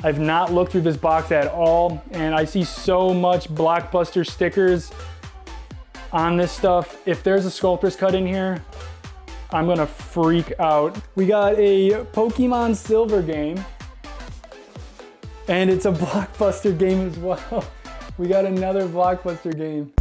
I've not looked through this box at all, and I see so much Blockbuster stickers on this stuff. If there's a sculptor's cut in here, I'm gonna freak out. We got a Pokemon Silver game, and it's a Blockbuster game as well. We got another Blockbuster game.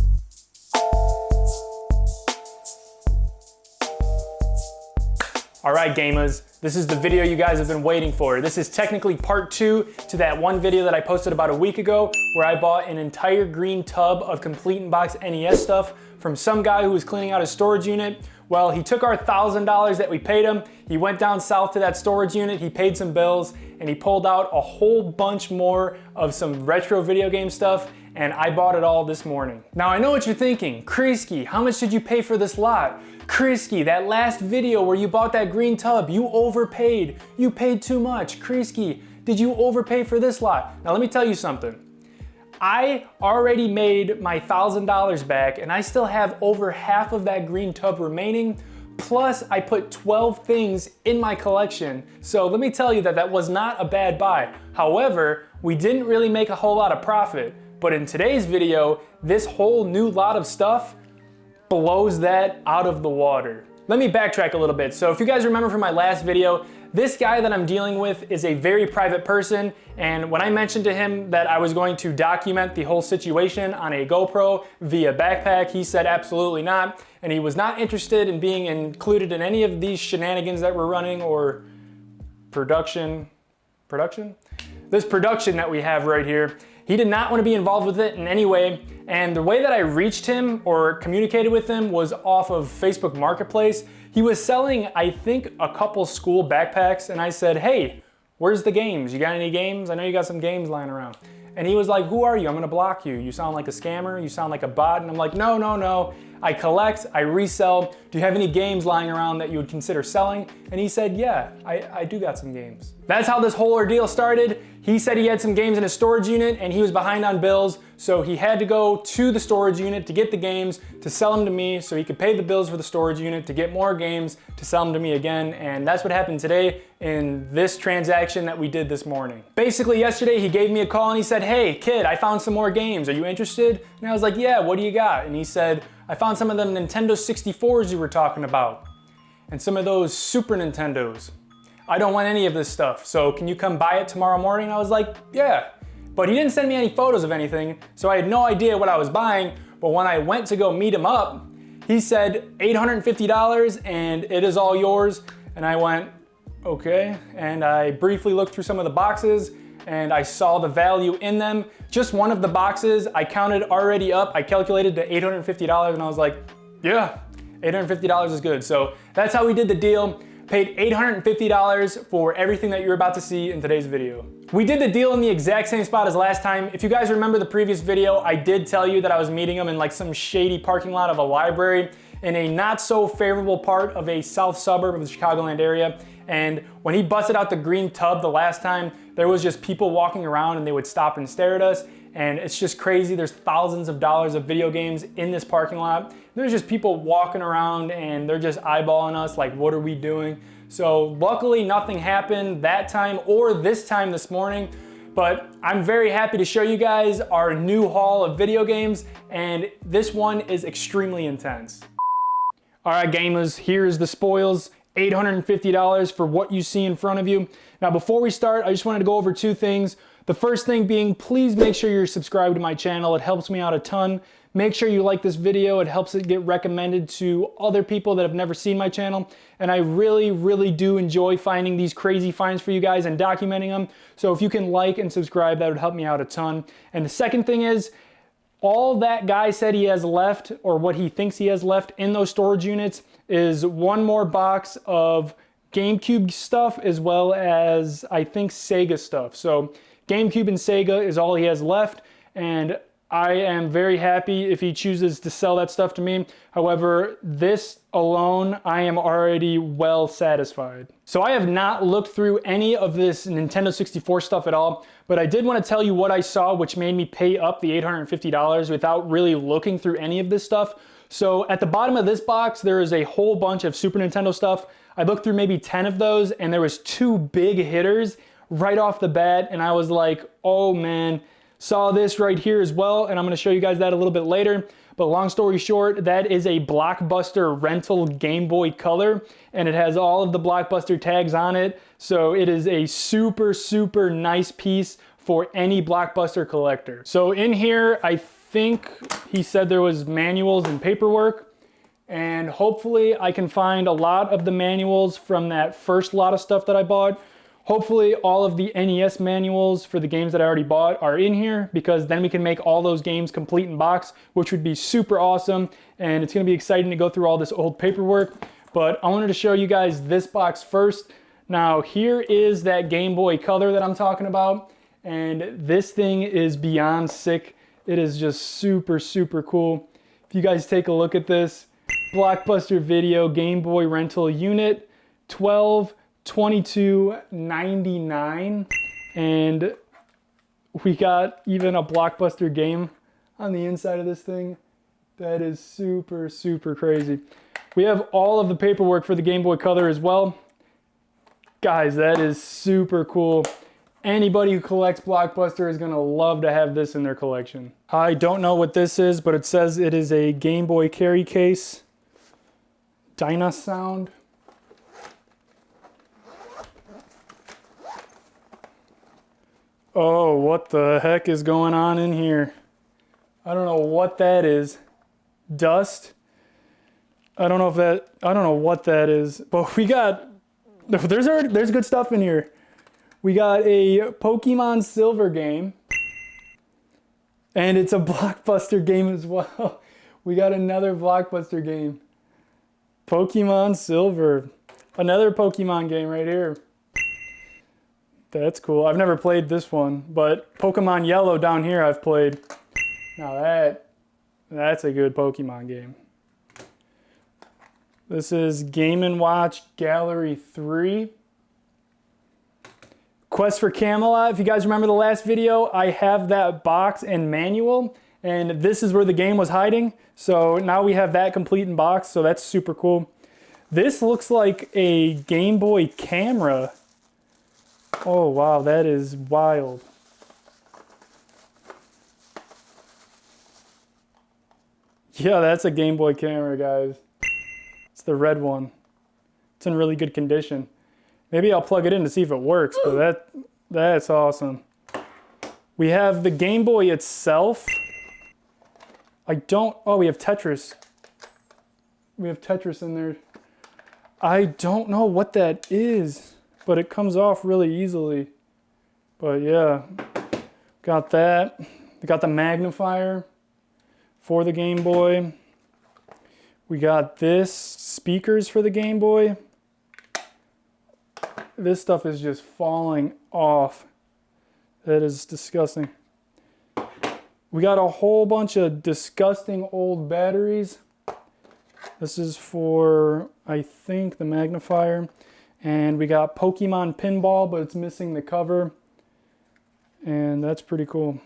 All right, gamers, this is the video you guys have been waiting for. This is technically part 2 to that one video that I posted about a week ago where I bought an entire green tub of complete in box NES stuff from some guy who was cleaning out his storage unit. Well, he took our $1,000 that we paid him, he went down south to that storage unit, he paid some bills, and he pulled out a whole bunch more of some retro video game stuff, and I bought it all this morning. Now I know what you're thinking, Kreesky, how much did you pay for this lot? Kreesky, that last video where you bought that green tub, you overpaid. You paid too much. Kreesky, did you overpay for this lot? Now let me tell you something. I already made my $1,000 back and I still have over half of that green tub remaining. Plus I put 12 things in my collection. So let me tell you that that was not a bad buy. However, we didn't really make a whole lot of profit. But in today's video, this whole new lot of stuff blows that out of the water. Let me backtrack a little bit. So if you guys remember from my last video, this guy that I'm dealing with is a very private person, and when I mentioned to him that I was going to document the whole situation on a GoPro via backpack, he said absolutely not, and he was not interested in being included in any of these shenanigans that we're running or production? This production that we have right here. He did not want to be involved with it in any way, and the way that I reached him or communicated with him was off of Facebook Marketplace. He was selling, I think, a couple school backpacks, and I said, hey, where's the games? You got any games? I know you got some games lying around. And he was like, who are you? I'm gonna block you. You sound like a scammer, you sound like a bot. And I'm like, no, no, no. I collect, I resell. Do you have any games lying around that you would consider selling? And he said, yeah, I do got some games. That's how this whole ordeal started. He said he had some games in his storage unit and he was behind on bills, so he had to go to the storage unit to get the games, to sell them to me so he could pay the bills for the storage unit to get more games, to sell them to me again, and that's what happened today in this transaction that we did this morning. Basically yesterday he gave me a call and he said, hey kid, I found some more games, are you interested? And I was like, yeah, what do you got? And he said, I found some of them Nintendo 64s you were talking about, and some of those Super Nintendos. I don't want any of this stuff, so can you come buy it tomorrow morning? And I was like, yeah. But he didn't send me any photos of anything, so I had no idea what I was buying. But when I went to go meet him up, he said $850 and it is all yours. And I went, okay. And I briefly looked through some of the boxes and I saw the value in them. Just one of the boxes I counted already up. I calculated to $850 and I was like, yeah, $850 is good. So that's how we did the deal. Paid $850 for everything that you're about to see in today's video. We did the deal in the exact same spot as last time. If you guys remember the previous video, I did tell you that I was meeting him in like some shady parking lot of a library in a not so favorable part of a south suburb of the Chicagoland area. And when he busted out the green tub the last time, there was just people walking around and they would stop and stare at us. And it's just crazy. There's thousands of dollars of video games in this parking lot. There's just people walking around and they're just eyeballing us like, what are we doing? So luckily nothing happened that time or this time this morning, but I'm very happy to show you guys our new haul of video games, and this one is extremely intense. All right, gamers, here's the spoils. $850 for what you see in front of you. Now, before we start, I just wanted to go over two things. The first thing being, please make sure you're subscribed to my channel. It helps me out a ton. Make sure you like this video. It helps it get recommended to other people that have never seen my channel. And I really, really do enjoy finding these crazy finds for you guys and documenting them. So if you can like and subscribe, that would help me out a ton. And the second thing is, all that guy said he has left, or what he thinks he has left in those storage units, is one more box of GameCube stuff as well as, I think, Sega stuff. So GameCube and Sega is all he has left, and I am very happy if he chooses to sell that stuff to me. However, this alone, I am already well satisfied. So I have not looked through any of this Nintendo 64 stuff at all, but I did want to tell you what I saw, which made me pay up the $850 without really looking through any of this stuff. So at the bottom of this box, there is a whole bunch of Super Nintendo stuff. I looked through maybe 10 of those, and there was two big hitters right off the bat, and I was like, oh man, saw this right here as well, and I'm gonna show you guys that a little bit later. But long story short, that is a Blockbuster rental Game Boy Color, and it has all of the Blockbuster tags on it. So it is a super, super nice piece for any Blockbuster collector. So in here, I think he said there was manuals and paperwork, and hopefully I can find a lot of the manuals from that first lot of stuff that I bought. Hopefully all of the NES manuals for the games that I already bought are in here, because then we can make all those games complete in box, which would be super awesome. And it's gonna be exciting to go through all this old paperwork. But I wanted to show you guys this box first. Now here is that Game Boy Color that I'm talking about. And this thing is beyond sick. It is just super, super cool. If you guys take a look at this, Blockbuster Video Game Boy Rental Unit 12/22/99, and we got even a Blockbuster game on the inside of this thing. That is super, super crazy. We have all of the paperwork for the Game Boy Color as well. Guys, that is super cool. Anybody who collects Blockbuster is gonna love to have this in their collection. I don't know what this is, but it says it is a Game Boy carry case. Dynasound. Oh, what the heck is going on in here? I don't know what that is. Dust? I don't know what that is. But we got, there's good stuff in here. We got a Pokemon Silver game. And it's a Blockbuster game as well. We got another Blockbuster game. Pokemon Silver. Another Pokemon game right here. That's cool. I've never played this one, but Pokemon Yellow down here I've played. Now that's a good Pokemon game. This is Game & Watch Gallery 3. Quest for Camelot. If you guys remember the last video, I have that box and manual, and this is where the game was hiding. So now we have that complete in box, so that's super cool. This looks like a Game Boy camera. Oh wow, that is wild. Yeah, that's a Game Boy camera, guys. It's the red one. It's in really good condition. Maybe I'll plug it in to see if it works, but that's awesome. We have the Game Boy itself. Oh, we have Tetris. We have Tetris in there. I don't know what that is, but it comes off really easily. But yeah, got that. We got the magnifier for the Game Boy. We got this, speakers for the Game Boy. This stuff is just falling off. That is disgusting. We got a whole bunch of disgusting old batteries. This is for, I think, the magnifier. And we got Pokemon Pinball, but it's missing the cover. And that's pretty cool.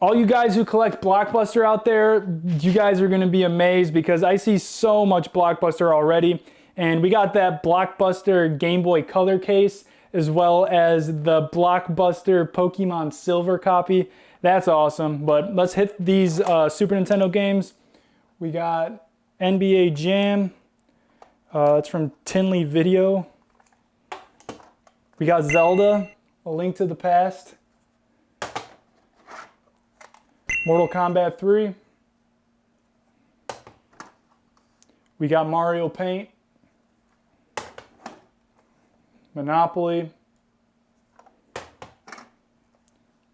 All you guys who collect Blockbuster out there, you guys are gonna be amazed because I see so much Blockbuster already. And we got that Blockbuster Game Boy Color case, as well as the Blockbuster Pokemon Silver copy. That's awesome, but let's hit these Super Nintendo games. We got NBA Jam. It's from Tinley Video. We got Zelda, A Link to the Past. Mortal Kombat 3. We got Mario Paint. Monopoly.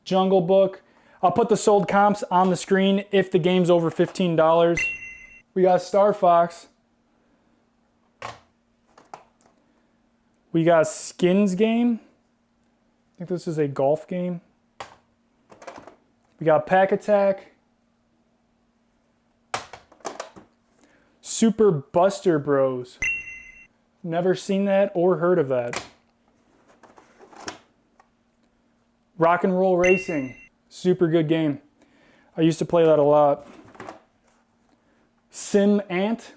Jungle Book. I'll put the sold comps on the screen if the game's over $15. We got Star Fox. We got Skins game. I think this is a golf game. We got Pack Attack. Super Buster Bros. Never seen that or heard of that. Rock and Roll Racing. Super good game. I used to play that a lot. Sim Ant.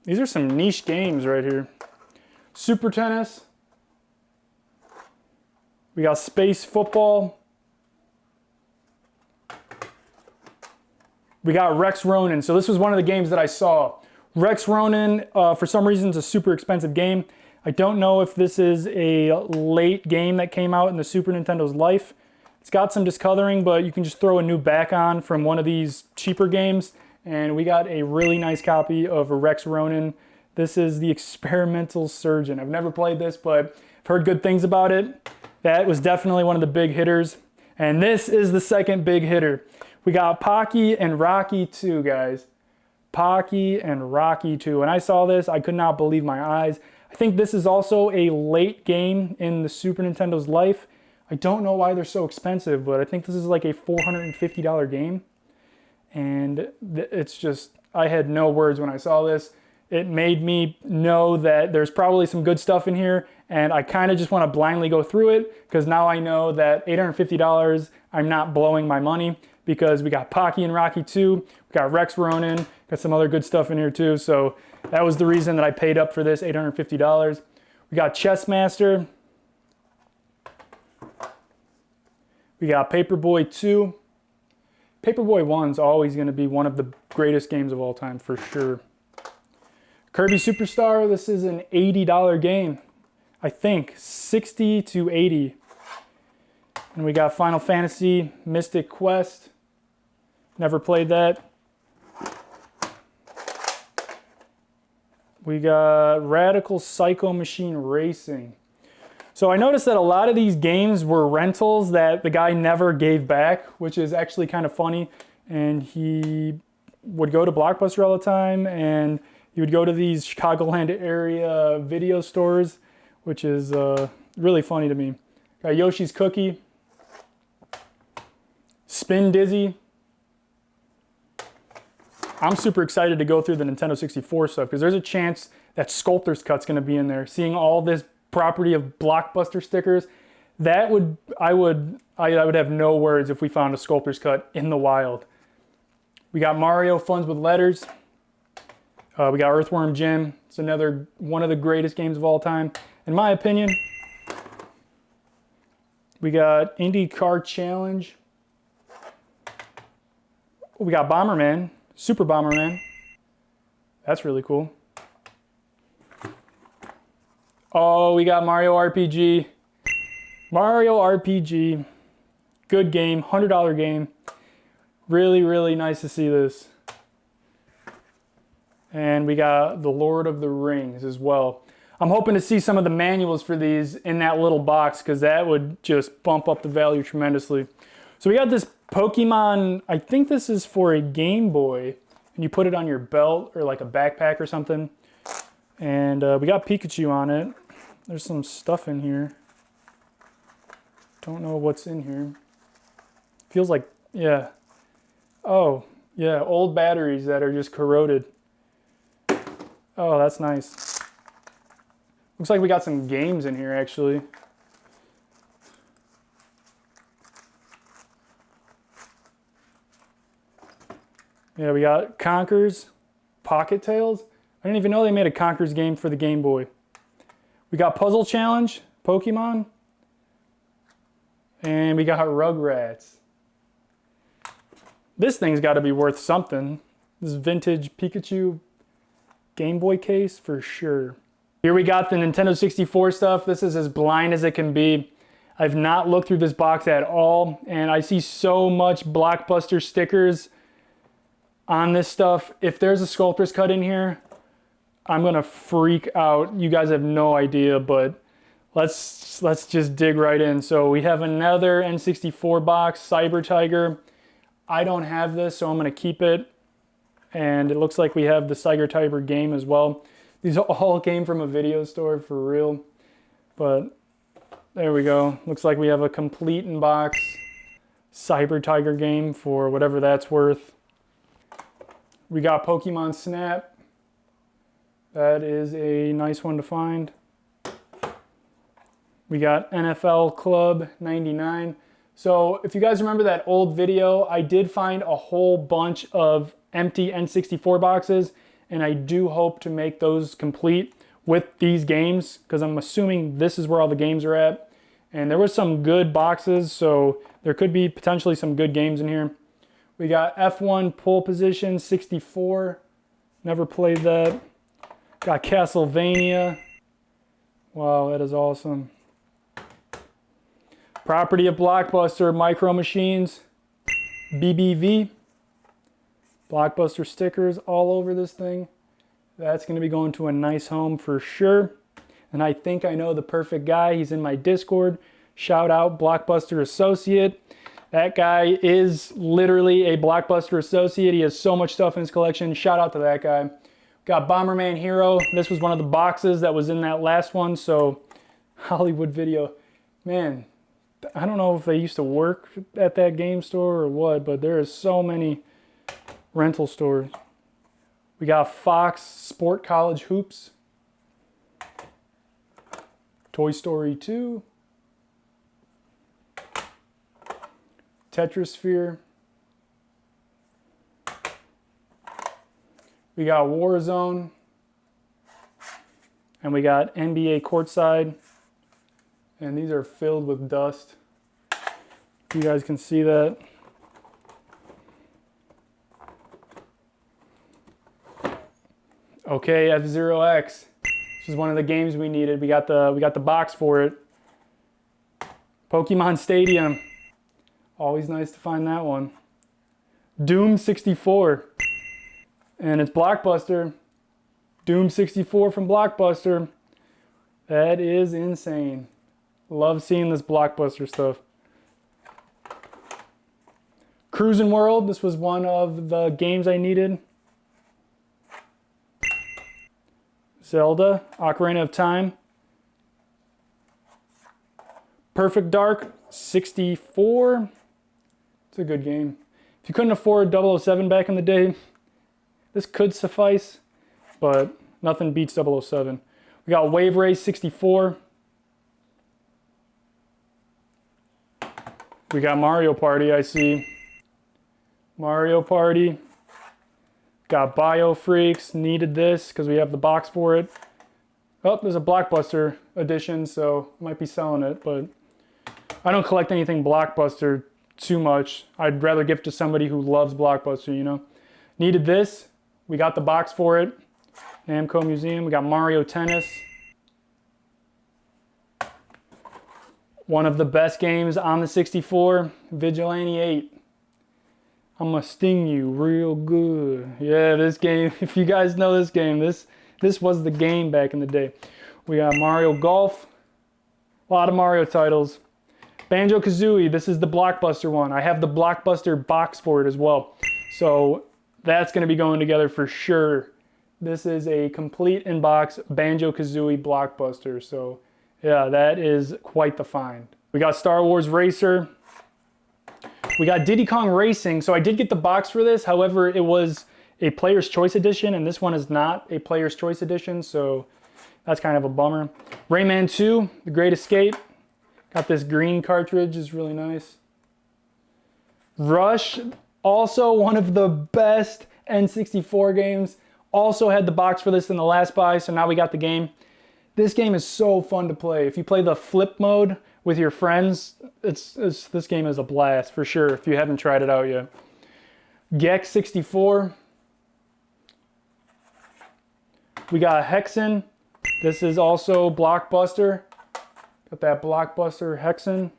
These are some niche games right here. Super Tennis. We got Space Football. We got Rex Ronin. So this was one of the games that I saw. Rex Ronin, for some reason, is a super expensive game. I don't know if this is a late game that came out in the Super Nintendo's life. It's got some discoloring, but you can just throw a new back on from one of these cheaper games. And we got a really nice copy of Rex Ronin. This is the Experimental Surgeon. I've never played this, but I've heard good things about it. That was definitely one of the big hitters. And this is the second big hitter. We got Pocky and Rocky 2, guys. Pocky and Rocky 2. When I saw this, I could not believe my eyes. I think this is also a late game in the Super Nintendo's life. I don't know why they're so expensive, but I think this is like a $450 game. And it's just, I had no words when I saw this. It made me know that there's probably some good stuff in here, and I kind of just want to blindly go through it, because now I know that $850, I'm not blowing my money, because we got Pocky and Rocky 2, we got Rex Ronin, got some other good stuff in here too, so that was the reason that I paid up for this, $850. We got Chess Master. We got Paperboy 2. Paperboy 1 is always going to be one of the greatest games of all time, for sure. Kirby Superstar, this is an $80 game. I think, 60 to 80. And we got Final Fantasy Mystic Quest. Never played that. We got Radical Psycho Machine Racing. So I noticed that a lot of these games were rentals that the guy never gave back, which is actually kind of funny. And he would go to Blockbuster all the time, and he would go to these Chicagoland area video stores, which is really funny to me. Got Yoshi's Cookie. Spin Dizzy. I'm super excited to go through the Nintendo 64 stuff, because there's a chance that Sculptor's Cut's going to be in there. Seeing all this property of Blockbuster stickers, I would have no words if we found a Sculptor's Cut in the wild. We got Mario Funds with Letters. We got Earthworm Jim. It's another one of the greatest games of all time, in my opinion. We got IndyCar Challenge. We got Bomberman, Super Bomberman. That's really cool. Oh, we got Mario RPG. Mario RPG. Good game, $100 game. Really, really nice to see this. And we got The Lord of the Rings as well. I'm hoping to see some of the manuals for these in that little box, because that would just bump up the value tremendously. So we got this Pokemon, I think this is for a Game Boy, and you put it on your belt or like a backpack or something. And we got Pikachu on it. There's some stuff in here. Don't know what's in here. Feels like, yeah. Oh, yeah, old batteries that are just corroded. Oh, that's nice. Looks like we got some games in here, actually. Yeah, we got Conker's Pocket Tales. I didn't even know they made a Conker's game for the Game Boy. We got Puzzle Challenge, Pokemon. And we got Rugrats. This thing's got to be worth something. This vintage Pikachu Game Boy case for sure. Here we got the Nintendo 64 stuff. This is as blind as it can be. I've not looked through this box at all, and I see so much Blockbuster stickers on this stuff. If there's a Sculptor's Cut in here, I'm gonna freak out. You guys have no idea, but let's just dig right in. So we have another N64 box, Cyber Tiger. I don't have this, so I'm gonna keep it. And it looks like we have the Cyber Tiger game as well. These all came from a video store for real. But there we go. Looks like we have a complete in box Cyber Tiger game for whatever that's worth. We got Pokemon Snap. That is a nice one to find. We got NFL Club 99. So if you guys remember that old video, I did find a whole bunch of empty N64 boxes, and I do hope to make those complete with these games, because I'm assuming this is where all the games are at. And there was some good boxes, so there could be potentially some good games in here. We got F1 Pole Position 64. Never played that. Got Castlevania. Wow, that is awesome. Property of Blockbuster Micro Machines. BBV. Blockbuster stickers all over this thing. That's going to be going to a nice home for sure. And I think I know the perfect guy. He's in my Discord. Shout out Blockbuster Associate. That guy is literally a Blockbuster Associate. He has so much stuff in his collection. Shout out to that guy. Got Bomberman Hero. This was one of the boxes that was in that last one. So Hollywood Video. Man, I don't know if they used to work at that game store or what, but there is so many rental stores. We got Fox Sport College Hoops. Toy Story 2. Tetrasphere. We got Warzone. And we got NBA Courtside. And these are filled with dust. You guys can see that. Okay, F-Zero X. This is one of the games we needed. We got the box for it. Pokemon Stadium. Always nice to find that one. Doom 64. And it's Blockbuster. Doom 64 from Blockbuster. That is insane. Love seeing this Blockbuster stuff. Cruisin' World. This was one of the games I needed. Zelda, Ocarina of Time. Perfect Dark 64. It's a good game. If you couldn't afford 007 back in the day, this could suffice, but nothing beats 007. We got Wave Race 64. We got Mario Party, I see. Mario Party. Got Bio Freaks, needed this because we have the box for it. Oh, there's a Blockbuster edition, so I might be selling it, but I don't collect anything Blockbuster too much. I'd rather give to somebody who loves Blockbuster, you know. Needed this. We got the box for it. Namco Museum. We got Mario Tennis. One of the best games on the 64, Vigilante 8. I'm gonna sting you real good. Yeah, this game, if you guys know this game, this was the game back in the day. We got Mario Golf. A lot of Mario titles. Banjo-Kazooie, this is the Blockbuster one. I have the Blockbuster box for it as well. So that's gonna be going together for sure. This is a complete in-box Banjo-Kazooie Blockbuster. So yeah, that is quite the find. We got Star Wars Racer. We got Diddy Kong Racing. So I did get the box for this. However, it was a Player's Choice Edition, and this one is not a Player's Choice Edition. So that's kind of a bummer. Rayman 2, The Great Escape. Got this green cartridge, is really nice. Rush, also one of the best N64 games. Also had the box for this in the last buy, so now we got the game. This game is so fun to play. If you play the flip mode with your friends, this game is a blast for sure if you haven't tried it out yet. Gex 64. We got Hexen. This is also Blockbuster. Got that Blockbuster Hexen.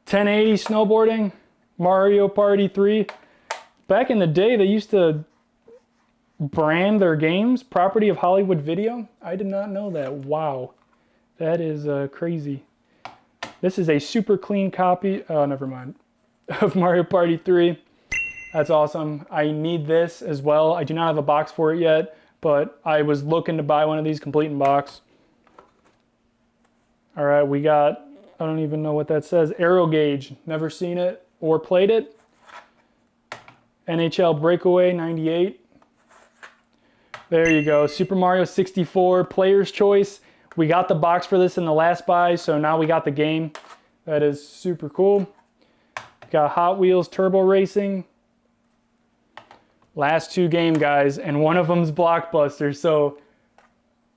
1080 snowboarding. Mario Party 3. Back in the day, they used to brand their games property of Hollywood Video. I did not know that. Wow. That is crazy. This is a super clean copy, oh, never mind, of Mario Party 3. That's awesome. I need this as well. I do not have a box for it yet, but I was looking to buy one of these complete in box. All right, we got, I don't even know what that says, Aero Gauge. Never seen it or played it. NHL Breakaway 98. There you go, Super Mario 64, Player's Choice. We got the box for this in the last buy, so now we got the game. That is super cool. Got Hot Wheels Turbo Racing. Last two game, guys, and one of them's Blockbuster. So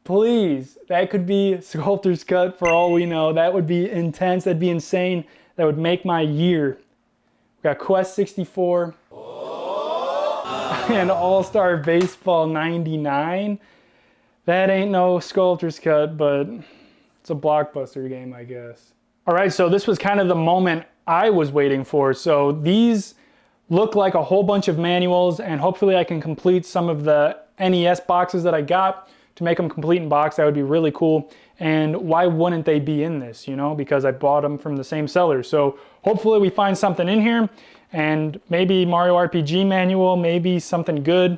Please, that could be Sculptor's Cut for all we know. That would be intense. That'd be insane. That would make my year. We got Quest 64 and All-Star Baseball 99. That ain't no Sculptor's Cut, but it's a blockbuster game, I guess. All right, so this was kind of the moment I was waiting for. So these look like a whole bunch of manuals, and hopefully I can complete some of the NES boxes that I got to make them complete in box. That would be really cool. And why wouldn't they be in this, you know, because I bought them from the same seller. So hopefully we find something in here, and maybe Mario RPG manual, maybe something good.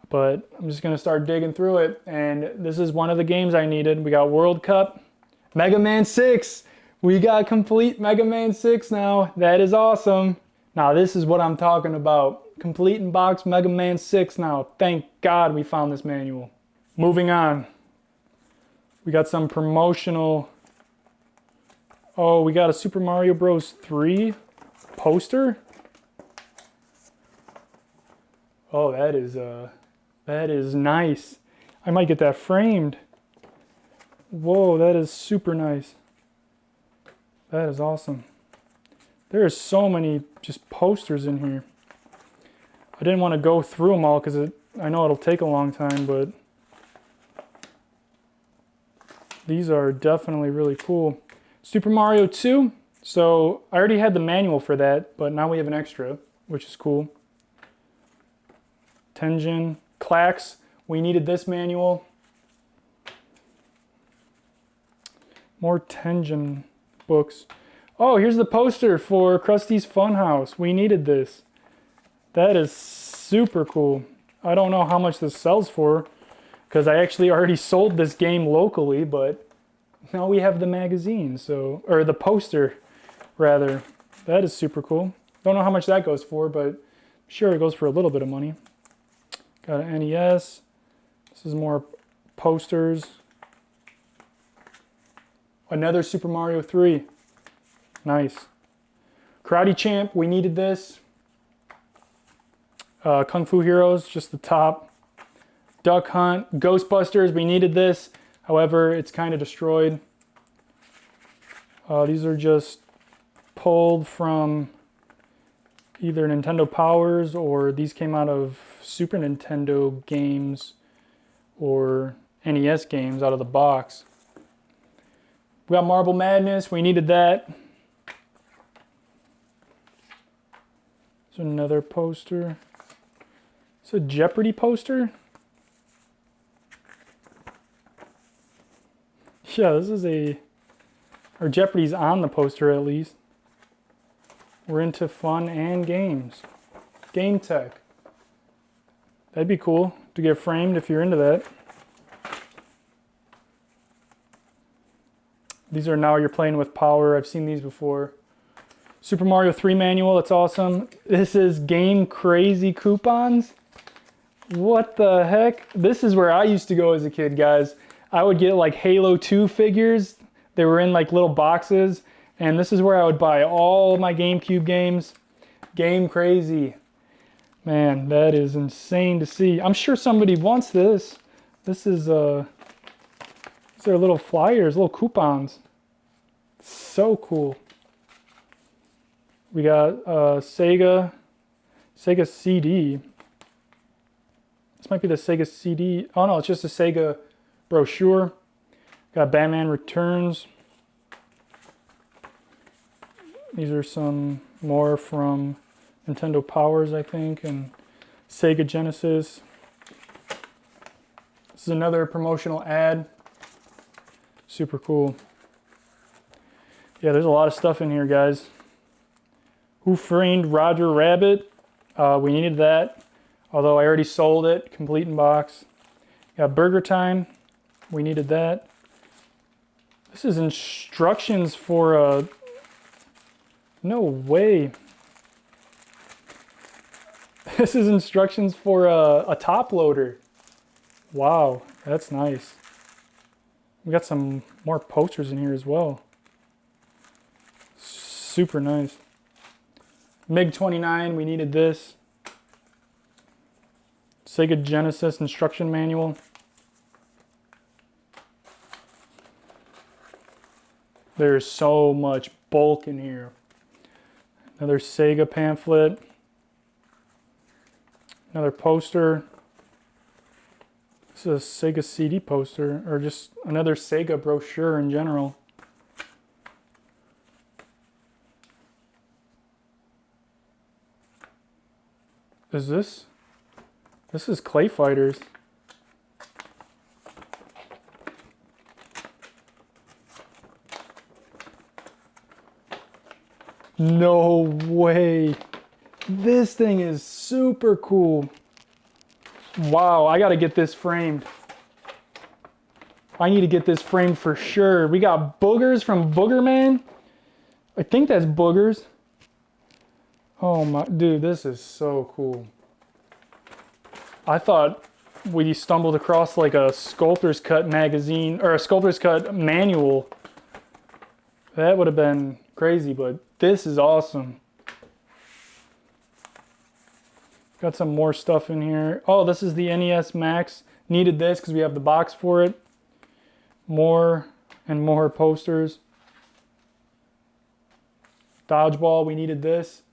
But I'm just gonna start digging through it. And this is one of the games I needed. We got World Cup, Mega Man 6. We got complete Mega Man 6 now. That is awesome. Now this is what I'm talking about. Complete in box Mega Man 6 now. Thank God we found this manual. Moving on. We got some promotional. Oh, we got a Super Mario Bros. 3 poster. Oh, that is nice. I might get that framed. Whoa, that is super nice. That is awesome. There are so many just posters in here. I didn't want to go through them all because I know it'll take a long time, but these are definitely really cool. Super Mario 2. So I already had the manual for that, but now we have an extra, which is cool. Tenjin, Clax. We needed this manual. More Tenjin books. Oh, here's the poster for Krusty's Funhouse. We needed this. That is super cool. I don't know how much this sells for, because I actually already sold this game locally, but now we have the magazine, so, or the poster, rather. That is super cool. Don't know how much that goes for, but I'm sure it goes for a little bit of money. Got an NES. This is more posters. Another Super Mario 3. Nice. Karate Champ, we needed this. Kung Fu Heroes, just the top. Duck Hunt, Ghostbusters, we needed this. However, it's kind of destroyed. These are just pulled from either Nintendo Powers, or these came out of Super Nintendo games or NES games out of the box. We got Marble Madness, we needed that. There's another poster. It's a Jeopardy poster. Yeah, this is or Jeopardy's on the poster at least. We're into fun and games. Game tech. That'd be cool to get framed if you're into that. These are Now You're Playing with Power. I've seen these before. Super Mario 3 manual, it's awesome. This is CKreesky coupons. What the heck? This is where I used to go as a kid, guys. I would get like Halo 2 figures. They were in like little boxes. And this is where I would buy all my GameCube games. CKreesky. Man, that is insane to see. I'm sure somebody wants this. This is, these are little flyers, little coupons. So cool. We got Sega CD. This might be the Sega CD. Oh no, it's just a Sega brochure. Got Batman Returns. These are some more from Nintendo Powers, I think, and Sega Genesis. This is another promotional ad. Super cool. Yeah, there's a lot of stuff in here, guys. Who Framed Roger Rabbit? We needed that, although I already sold it, complete in box. Got Burger Time. We needed that. This is instructions for a... No way. This is instructions for a top loader. Wow, that's nice. We got some more posters in here as well. Super nice. MiG-29, we needed this. Sega Genesis instruction manual. There's so much bulk in here. Another Sega pamphlet. Another poster. This is a Sega CD poster, or just another Sega brochure in general. Is this? This is Clay Fighters. No way. This thing is super cool. Wow, I gotta get this framed. I need to get this framed for sure. We got Boogers from Boogerman. I think that's Boogers. Oh my, dude, this is so cool. I thought we stumbled across like a Sculptor's Cut magazine, or a Sculptor's Cut manual. That would have been crazy, but this is awesome. Got some more stuff in here. Oh, this is the NES Max. Needed this because we have the box for it. More and more posters. Dodgeball, we needed this.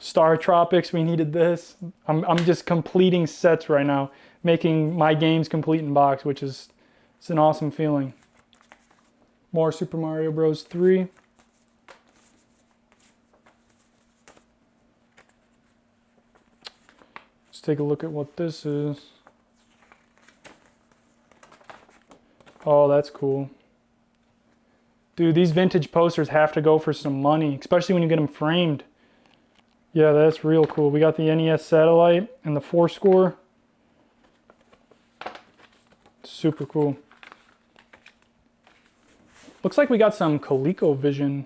Star Tropics, we needed this. I'm just completing sets right now, making my games complete in box, which is, it's an awesome feeling. More Super Mario Bros. 3. Let's take a look at what this is. Oh, that's cool. Dude, these vintage posters have to go for some money, especially when you get them framed. Yeah, that's real cool. We got the NES Satellite and the 4-score. Super cool. Looks like we got some ColecoVision.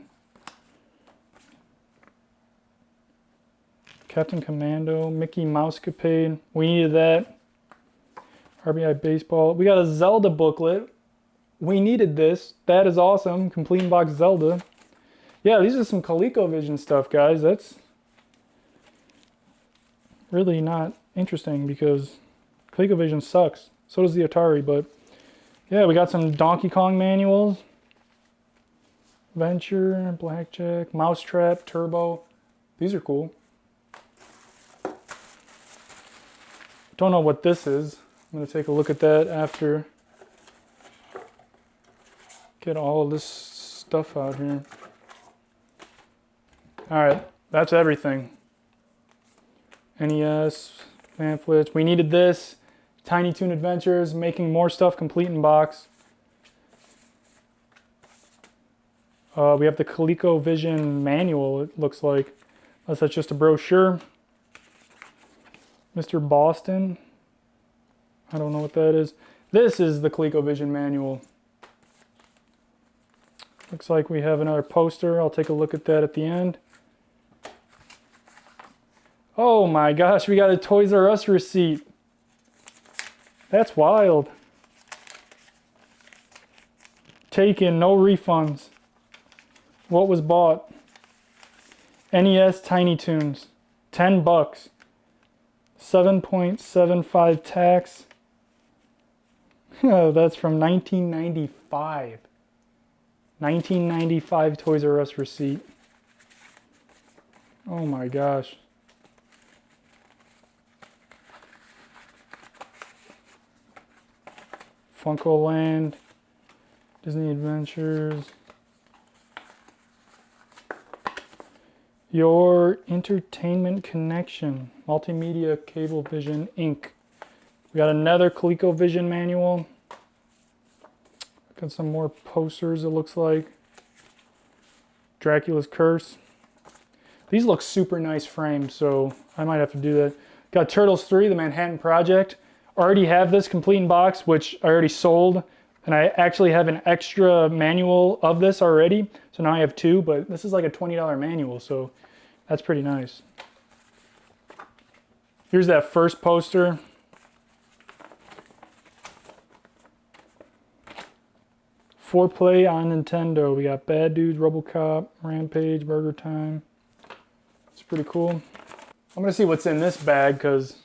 Captain Commando, Mickey Mousecapade. We needed that. RBI Baseball. We got a Zelda booklet. We needed this. That is awesome. Complete in box Zelda. Yeah, these are some ColecoVision stuff, guys. That's really not interesting because ColecoVision sucks. So does the Atari, but yeah, we got some Donkey Kong manuals. Venture, Blackjack, Mousetrap, Turbo. These are cool. Don't know what this is. I'm going to take a look at that after. Get all of this stuff out here. Alright, that's everything. NES, pamphlets. We needed this. Tiny Toon Adventures, making more stuff complete in box. We have the ColecoVision manual, it looks like. Unless that's just a brochure. Mr. Boston. I don't know what that is. This is the ColecoVision manual. Looks like we have another poster. I'll take a look at that at the end. Oh my gosh, we got a Toys R Us receipt. That's wild. Taken, no refunds. What was bought? NES Tiny Toons, 10 bucks. 7.75 tax. That's from 1995. 1995 Toys R Us receipt. Oh my gosh. Funko Land, Disney Adventures. Your Entertainment Connection, Multimedia Cablevision Inc. We got another ColecoVision manual. Got some more posters, it looks like. Dracula's Curse. These look super nice framed, so I might have to do that. Got Turtles 3, The Manhattan Project. Already have this complete in box, which I already sold. And I actually have an extra manual of this already. So now I have two, but this is like a $20 manual, so that's pretty nice. Here's that first poster. Foreplay on Nintendo. We got Bad Dudes, RoboCop, Rampage, Burger Time. It's pretty cool. I'm gonna see what's in this bag because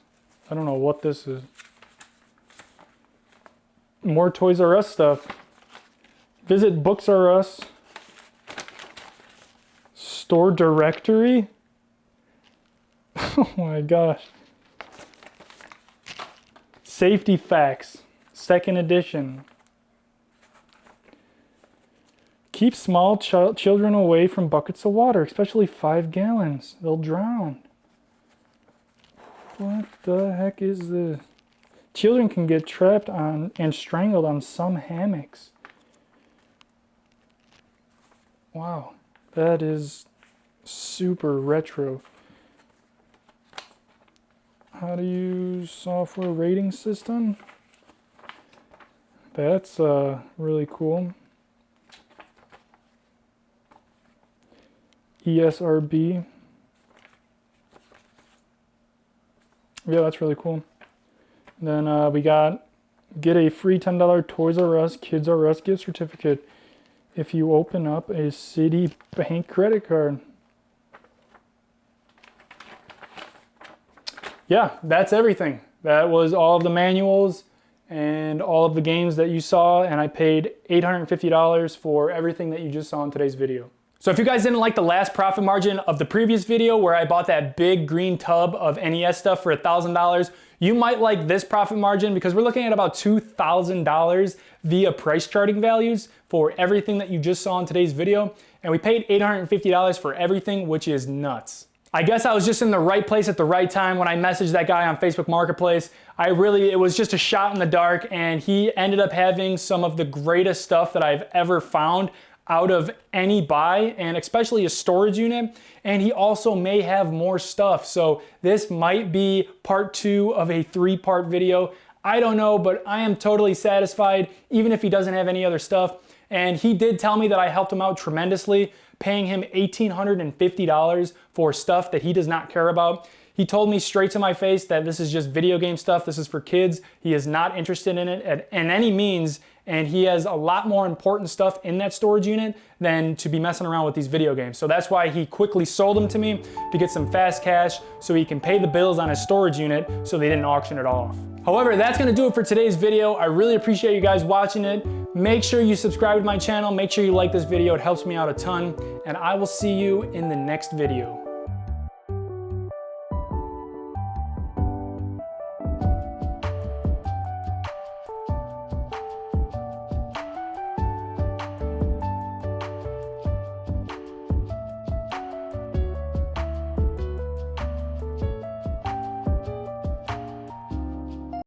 I don't know what this is. More Toys R Us stuff. Visit Books R Us. store directory. Oh my gosh. Safety facts, 2nd edition. Keep small children away from buckets of water, especially 5 gallons. They'll drown. What the heck is this? Children can get trapped on and strangled on some hammocks. Wow, that is super retro. How to use software rating system. That's really cool. ESRB. Yeah, that's really cool. And then we got get a free $10 Toys R Us Kids R Us gift certificate if you open up a Citibank credit card. Yeah, that's everything. That was all of the manuals and all of the games that you saw, and I paid $850 for everything that you just saw in today's video. So if you guys didn't like the last profit margin of the previous video where I bought that big green tub of NES stuff for $1,000, you might like this profit margin because we're looking at about $2,000 via price charting values for everything that you just saw in today's video. And we paid $850 for everything, which is nuts. I guess I was just in the right place at the right time when I messaged that guy on Facebook Marketplace. It was just a shot in the dark, and he ended up having some of the greatest stuff that I've ever found out of any buy, and especially a storage unit. And he also may have more stuff. So this might be part 2 of a 3-part video. I don't know, but I am totally satisfied, even if he doesn't have any other stuff. And he did tell me that I helped him out tremendously, paying him $1,850 for stuff that he does not care about. He told me straight to my face that this is just video game stuff. This is for kids. He is not interested in it in any means, and he has a lot more important stuff in that storage unit than to be messing around with these video games. So that's why he quickly sold them to me to get some fast cash so he can pay the bills on his storage unit so they didn't auction it off. However, that's gonna do it for today's video. I really appreciate you guys watching it. Make sure you subscribe to my channel. Make sure you like this video. It helps me out a ton. And I will see you in the next video.